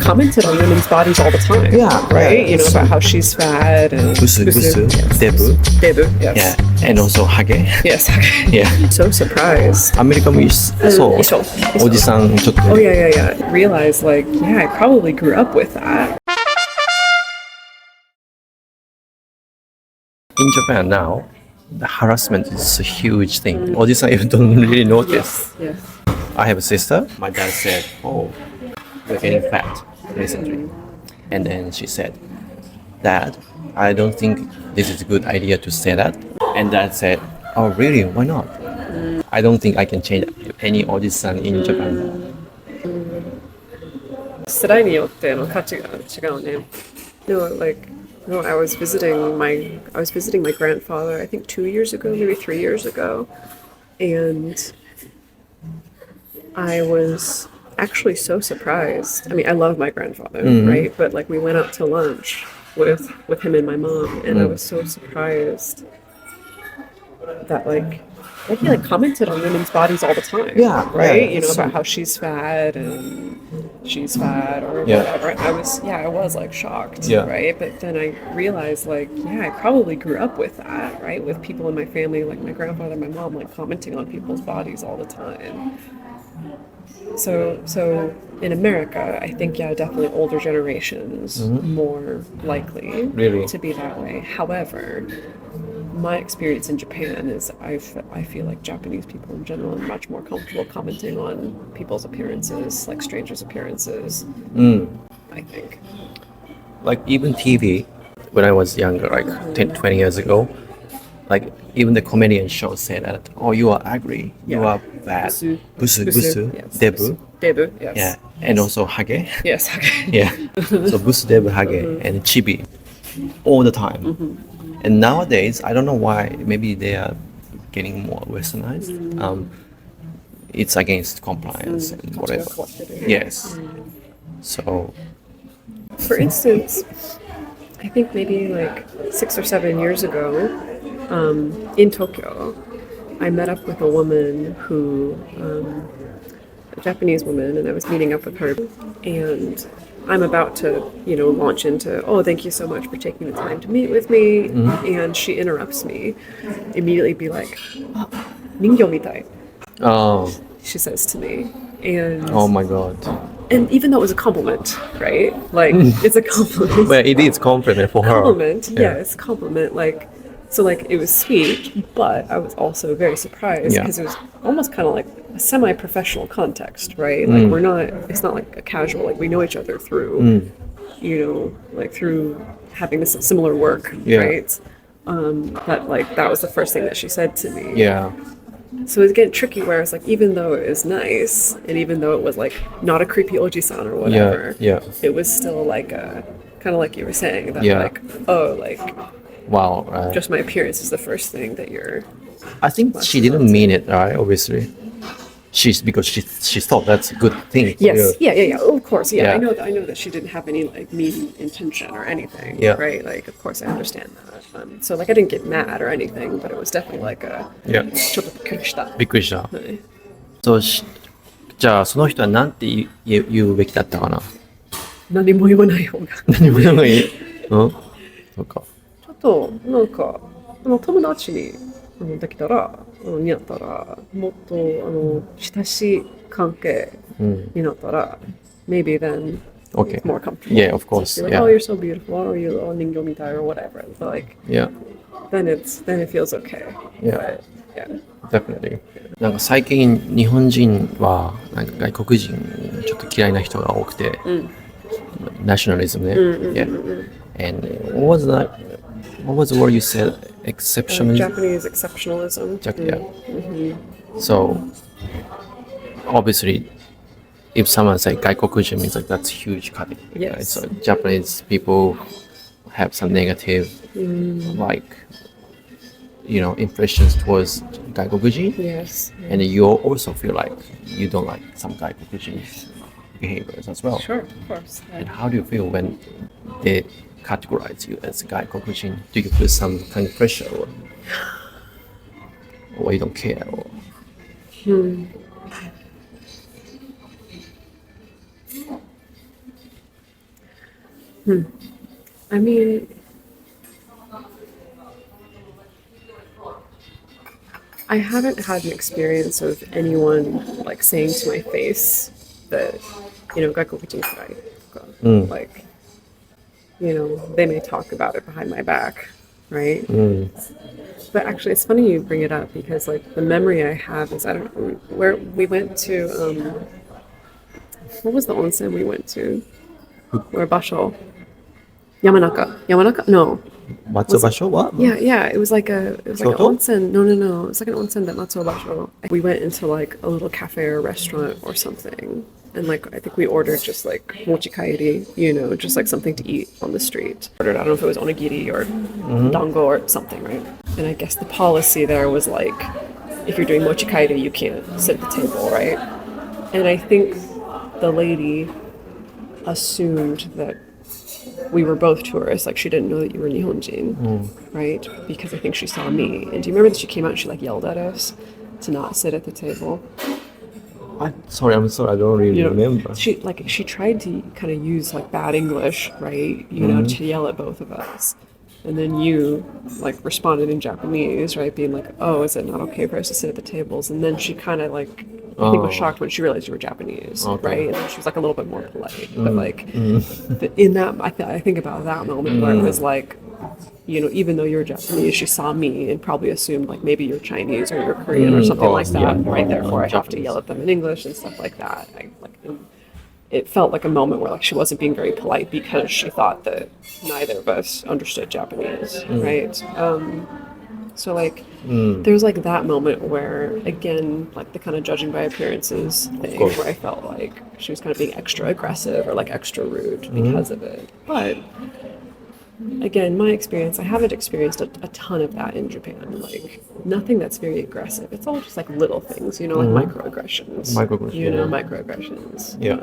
commented on women's bodies all the time. Yeah, right. yeah, About how she's fat and busu, debu, yes. yeah, and also hage. Yes. Yeah. So surprised. アメリカもそう。一緒。おじさんちょっと。Oh yeah. Realized I probably grew up with that. In Japan now, the harassment is a huge thing. おじさん you don't really notice. Yes. I have a sister. My dad said, "Oh, you're getting fat recently," and then she said, "Dad, I don't think this is a good idea to say that." And Dad said, "Oh, really? Why not?" I don't think I can change any おじさん in Japan. 世代によっての価値が違うね。No, I was visiting my grandfather, I think 2 years ago, maybe 3 years ago, and I was actually so surprised. I mean, I love my grandfather, right? But we went out to lunch with him and my mom, and I was so surprised that he commented on women's bodies all the time. Yeah, right. Yeah, about how she's fat and she's fat or whatever. I was shocked. Yeah. Right. But then I realized I probably grew up with that. Right. With people in my family, like my grandfather, my mom, commenting on people's bodies all the time. So in America, I think definitely older generations more likely Really? to be that way. However, my experience in Japan is I feel like Japanese people in general are much more comfortable commenting on people's appearances, like strangers' appearances. I think. Even TV, when I was younger, 10, 20 years ago, even the comedian show said that, "Oh, you are ugly, you are fat, busu, yes. debu, yes. yeah, and also hage." Yes, Yeah. So busu, debu, hage, and chibi, all the time. And nowadays, I don't know why. Maybe they are getting more westernized. It's against compliance and whatever. Yes. So. For instance, I think maybe 6 or 7 years ago, in Tokyo, I met up with a woman who, a Japanese woman, and I was meeting up with her, and I'm about to, launch into, "Oh, thank you so much for taking the time to meet with me," and she interrupts me, immediately be like, "Ah, ningyo mitai," Oh. she says to me, and Oh my God. and even though it was a compliment, right? It's a compliment. Well, it is compliment for her. Compliment, yes, compliment. So it was sweet, but I was also very surprised because it was almost kind of like a semi-professional context, right? It's not like a casual, we know each other through, through having this similar work, right? But that was the first thing that she said to me. Yeah. So it's getting tricky where it's even though it was nice, and even though it was not a creepy oji-san or whatever, it was still kind of like you were saying, that Wow. just my appearance is the first thing that you're. I think she didn't mean it, right? Obviously, because she thought that's a good thing. Yes. Yeah. Of course. Yeah. Yeah. I know that she didn't have any mean intention or anything. Yeah. Right. Of course, I understand that. So I didn't get mad or anything, but it was definitely Yeah. ちょっとびっくりした。びっくりした。はい。そうじゃあその人は何て言うべきだったかな。何も言わない方が。何も言わない。そうか。ちょっと友達にできたらになったらもっと親しい関係になったら、maybe then Okay. it's more comfortable. Yeah, of course. Like, Yeah. "Oh, you're so beautiful. Oh, you're ningyo mitai or whatever." So Yeah. then it feels okay. Yeah. But, yeah. Definitely. 最近日本人は外国人ちょっと嫌いな人が多くて、nationalism ね。Yeah. And what was the word you said? Exceptionalism. Japanese exceptionalism. Yeah. So obviously, if someone say 外国人 means that's huge cutting. Yes. Right? So Japanese people have some negative, impressions towards 外国人. Yes. And you also feel like you don't like some 外国人 behaviors as well. Sure, of course. And how do you feel when they categorize you as 外国人? Do you feel some kind of pressure or you don't care? Or? I mean, I haven't had an experience of anyone like saying to my face that, you know, 外国人くらいとか, like, you know, they may talk about it behind my back, right? But actually, it's funny you bring it up because, like, the memory I have is, I don't know, where we went to, what was the onsen we went to? Where Basho? Yamanaka? No. Matsuo Basho? What? Yeah, it was like an Kyoto? onsen. No. It was like an onsen that Matsuo Basho. We went into like a little cafe or restaurant or something. And like, I think we ordered just like mochikairi, you know, just like something to eat on the street. I don't know if it was onigiri or dango or something, right? And I guess the policy there was like, if you're doing mochikairi, you can't sit at the table, right? And I think the lady assumed that we were both tourists, like she didn't know that you were Nihonjin, right? Because I think she saw me. And do you remember that she came out and she like yelled at us to not sit at the table? I'm sorry, I don't really remember. She tried to kind of use like bad English, right? You know, to yell at both of us. And then you like responded in Japanese, right? Being like, oh, is it not okay for us to sit at the tables? And then she kind of like, I think was shocked when she realized you were Japanese, right? And then she was like a little bit more polite. But like in that, I think about that moment where it was like, you know, even though you're Japanese, she saw me and probably assumed like maybe you're Chinese or you're Korean or something like that, right? Therefore, I have to yell at them in English and stuff like that. It felt like a moment where like she wasn't being very polite because she thought that neither of us understood Japanese, right? So like there's like that moment where, again, like the kind of judging by appearances thing where I felt like she was kind of being extra aggressive or like extra rude because of it. But again, my experience, I haven't experienced a ton of that in Japan. Like nothing that's very aggressive. It's all just like little things, you know, like microaggressions. You know, microaggressions. Yeah.